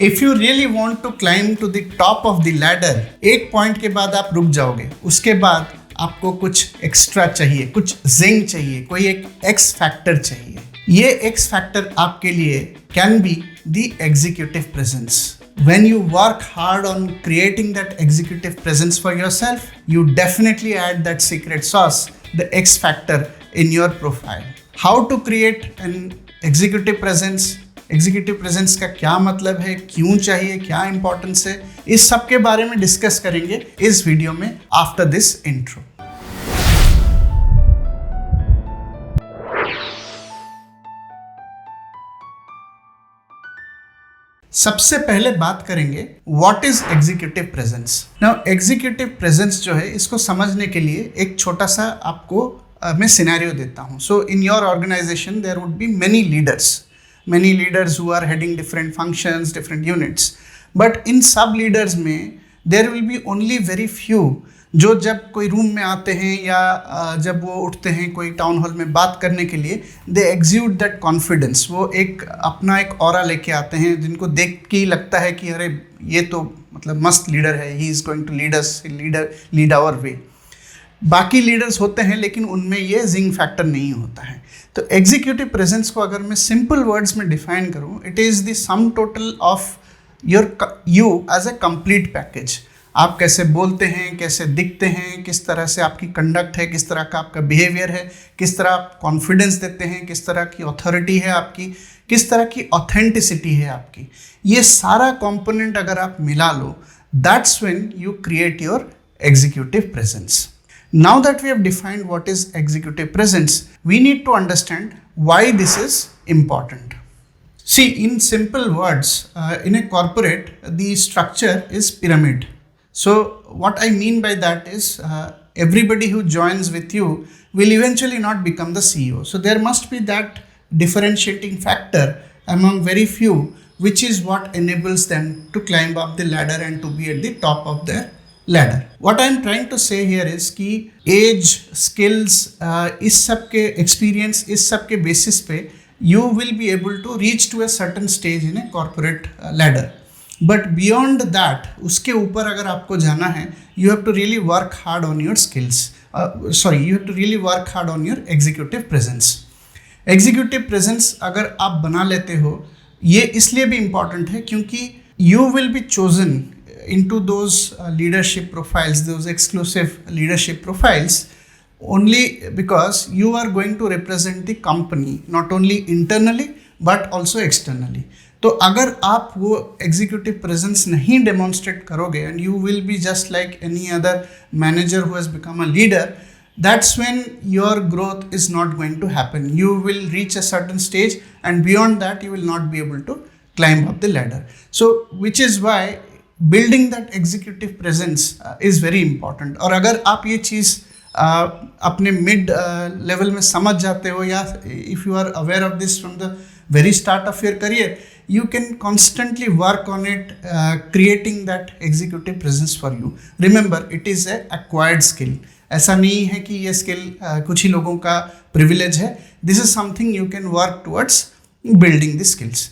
If you really want to climb to the top of the ladder, एक point के बाद आप रुक जाओगे, उसके बाद आपको कुछ एक्स्ट्रा चाहिए, कुछ जिंग चाहिए, कोई एक एक्स फैक्टर चाहिए। ये एक्स फैक्टर आपके लिए can be the executive presence. When you work hard on creating that executive presence for yourself, you definitely add that secret sauce, the X factor in your profile. How to create an executive presence? Executive presence का क्या मतलब है, क्यों चाहिए, क्या importance है, इस सब के बारे में डिस्कस करेंगे इस वीडियो में आफ्टर दिस इंट्रो। सबसे पहले बात करेंगे what is executive presence. Now executive presence जो है, इसको समझने के लिए एक छोटा सा आपको मैं सिनेरियो देता हूँ। So in your organisation there would be many leaders who are heading different functions, different units, but in सब लीडर्स में there will be only very few जो जब कोई रूम में आते हैं या जब वो उठते हैं कोई टाउन हॉल में बात करने के लिए, दे एग्ज्यूट दैट कॉन्फिडेंस। वो एक अपना एक ऑरा लेके आते हैं जिनको देख के ही लगता है कि अरे ये तो मतलब मस्त लीडर है, he is going to lead our way. बाकी लीडर्स होते हैं लेकिन उनमें ये जिंग फैक्टर नहीं होता है। तो एग्जीक्यूटिव प्रेजेंस को अगर मैं सिंपल वर्ड्स में डिफाइन करूँ, it is the sum total of you as a complete package. आप कैसे बोलते हैं, कैसे दिखते हैं, किस तरह से आपकी कंडक्ट है, किस तरह का आपका बिहेवियर है, किस तरह आप कॉन्फिडेंस देते हैं, किस तरह की अथॉरिटी है आपकी, किस तरह की ऑथेंटिसिटी है आपकी, ये सारा कंपोनेंट अगर आप मिला लो, that's when you create your executive presence. Now that we have defined what is executive presence, we need to understand why this is important. See, in simple words, in a corporate, the structure is pyramid. So what I mean by that is everybody who joins with you will eventually not become the CEO. So there must be that differentiating factor among very few, which is what enables them to climb up the ladder and to be at the top of their ladder. What I am trying to say here is कि age, skills, इस सब के experience, इस सब के basis पे you will be able to reach to a certain stage in a corporate ladder. But beyond that, उसके ऊपर अगर आपको जाना है, you have to really work hard on your skills, you have to really work hard on your executive presence. Executive presence अगर आप बना लेते हो, ये इसलिए भी इम्पॉर्टेंट है क्योंकि you will be chosen in to those leadership profiles, those exclusive leadership profiles only because you are going to represent the company not only internally but also externally. तो अगर आप वो एग्जीक्यूटिव प्रेजेंस नहीं demonstrate करोगे and you will be just like any other manager who has become a leader, that's when your growth is not going to happen. You will reach a certain stage and beyond that you will not be able to climb up the ladder. So which is why building that executive presence is very important. और अगर आप ये चीज़ अपने mid level में समझ जाते हो, या if you are aware of this from the very start of your career, you can constantly work on it, creating that executive presence for you. Remember, it is a acquired skill. ऐसा नहीं है कि ये skill कुछ ही लोगों का privilege है. This is something you can work towards building the skills.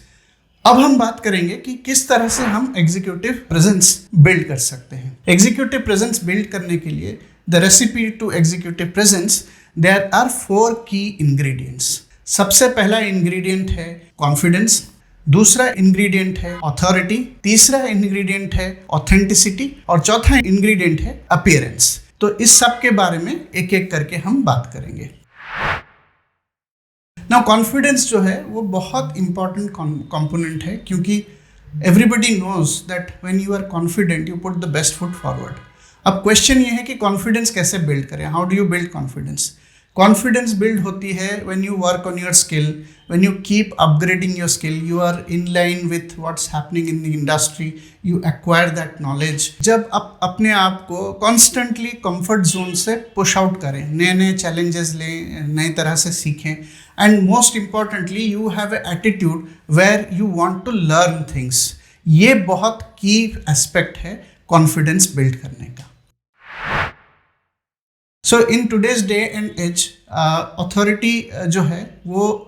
अब हम बात करेंगे कि किस तरह से हम एग्जीक्यूटिव प्रेजेंस बिल्ड कर सकते हैं. एग्जीक्यूटिव प्रेजेंस बिल्ड करने के लिए the recipe to executive presence, there are 4 key ingredients. सबसे पहला इंग्रेडिएंट है कॉन्फिडेंस, दूसरा इंग्रेडिएंट है अथॉरिटी, तीसरा इंग्रेडिएंट है ऑथेंटिसिटी और चौथा इंग्रेडिएंट है अपीयरेंस. तो इस सब के बारे में एक एक करके हम बात करेंगे. नाउ कॉन्फिडेंस जो है वो बहुत इंपॉर्टेंट कंपोनेंट है, क्योंकि everybody knows that when you are confident you put the best foot forward. अब क्वेश्चन ये है कि कॉन्फिडेंस कैसे बिल्ड करें, how do you build confidence. Confidence build होती है when you work on your skill, when you keep upgrading your skill, you are in line with what's happening in the industry, you acquire that knowledge. जब आप अपने आप को constantly comfort zone से push out करें, नए नए challenges लें, नई तरह से सीखें, and most importantly you have an attitude where you want to learn things. ये बहुत key aspect है confidence build करने का. So in today's day and as authority जो है वो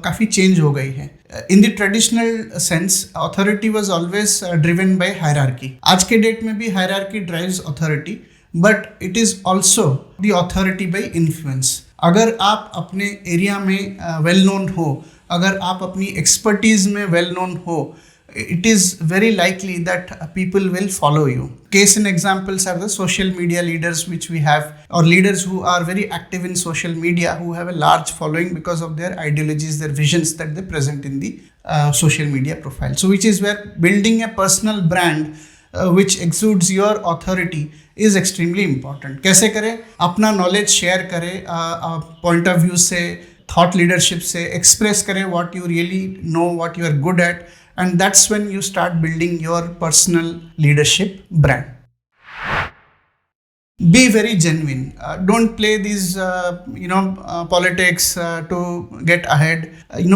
काफ़ी चेंज हो गई है. In the traditional sense, authority was always driven by hierarchy. आज के डेट में भी hierarchy drives authority, but it is also the authority by influence. अगर आप अपने एरिया में well known हो, अगर आप अपनी expertise में well known हो, it is very likely that people will follow you. Case in examples are the social media leaders which we have, or leaders who are very active in social media, who have a large following because of their ideologies, their visions that they present in the social media profile. So which is where building a personal brand which exudes your authority is extremely important. कैसे करें? अपना knowledge share करें, point of view से, thought leadership से, express करें what you really know, what you are good at, and that's when you start building your personal leadership brand. Be very genuine. Don't play these politics to get ahead.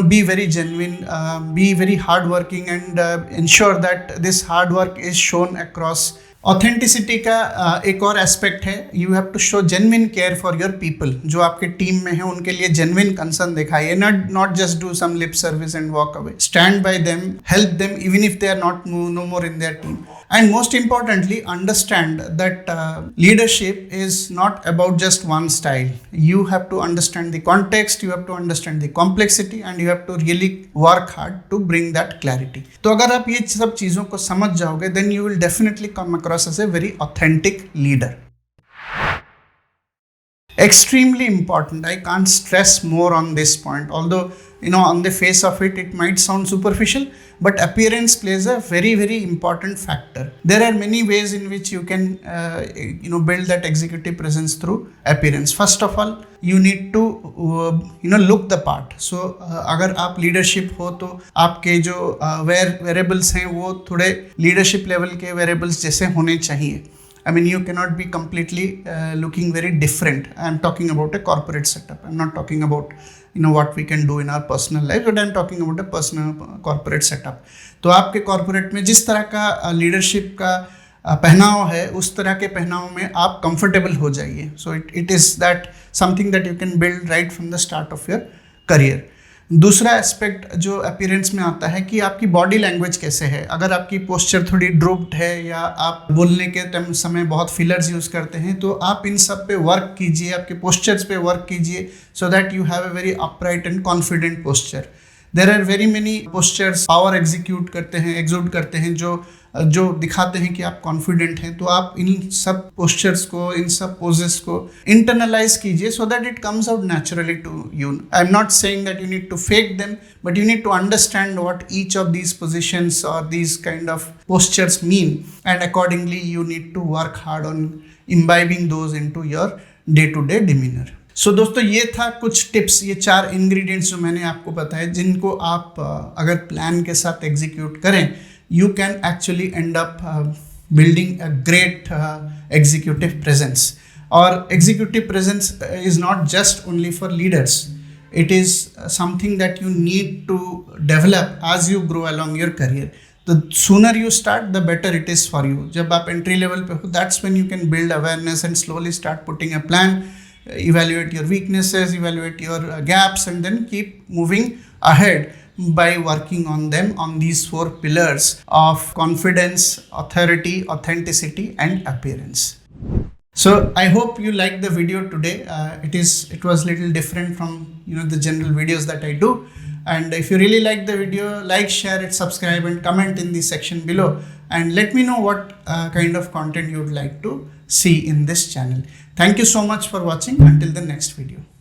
Be very genuine, be very hardworking, and ensure that this hard work is shown across. Authenticity का एक और aspect है, you have to show genuine care for your people. जो आपके team में है उनके लिए जेन्युइन कंसर्न दिखाइए, not just do some lip service and walk away. Stand by them, help them even if they are not no more in their team. And most importantly, understand that leadership is not about just one style. You have to understand the context, you have to understand the complexity, and you have to really work hard to bring that clarity. तो अगर आप ये सब चीज़ों को समझ जाओगे, then you will definitely come across as a very authentic leader. Extremely important. I can't stress more on this point. Although, on the face of it, it might sound superficial, but appearance plays a very, very important factor. There are many ways in which you can, build that executive presence through appearance. First of all, you need to, look the part. So, अगर आप leadership हो तो आपके जो variables हैं वो थोड़े leadership level के variables जैसे होने चाहिए. I mean, you cannot be completely looking very different. I'm talking about a corporate setup. I'm not talking about, what we can do in our personal life, but I'm talking about a personal corporate setup. तो आपके corporate में जिस तरह का leadership का पहनाव है, उस तरह के पहनाव में आप comfortable हो जाइए. So it is that something that you can build right from the start of your career. दूसरा एस्पेक्ट जो अपीयरेंस में आता है कि आपकी बॉडी लैंग्वेज कैसे है. अगर आपकी पोस्चर थोड़ी ड्रूप्ड है या आप बोलने के समय बहुत फिलर्स यूज़ करते हैं, तो आप इन सब पे वर्क कीजिए, आपके पोस्चर्स पे वर्क कीजिए, so that you have a very upright and confident posture. There are very many postures power execute करते हैं, एग्जूट करते हैं, जो दिखाते हैं कि आप कॉन्फिडेंट हैं. तो आप इन सब पोस्चर्स को, इन सब पोजेस को इंटरनलाइज कीजिए so that it comes out naturally to you. I am not saying that you need to fake them, but you need to understand what each of these positions और these kind of postures mean, and accordingly you need to work hard on imbibing those into your day to day demeanour. So दोस्तों, ये था कुछ tips, ये 4 ingredients जो मैंने आपको बताए, जिनको आप अगर प्लान के साथ एग्जीक्यूट करें, you can actually end up building a great executive presence. Or executive presence is not just only for leaders. It is something that you need to develop as you grow along your career. The sooner you start, the better it is for you. जब आप entry level पे हो, that's when you can build awareness and slowly start putting a plan, evaluate your weaknesses, evaluate your gaps, and then keep moving ahead by working on them, on these 4 pillars of confidence, authority, authenticity, and appearance. So I hope you liked the video today. It was little different from the general videos that I do. And if you really like the video, like, share it, subscribe, and comment in the section below. And let me know what kind of content you would like to see in this channel. Thank you so much for watching. Until the next video.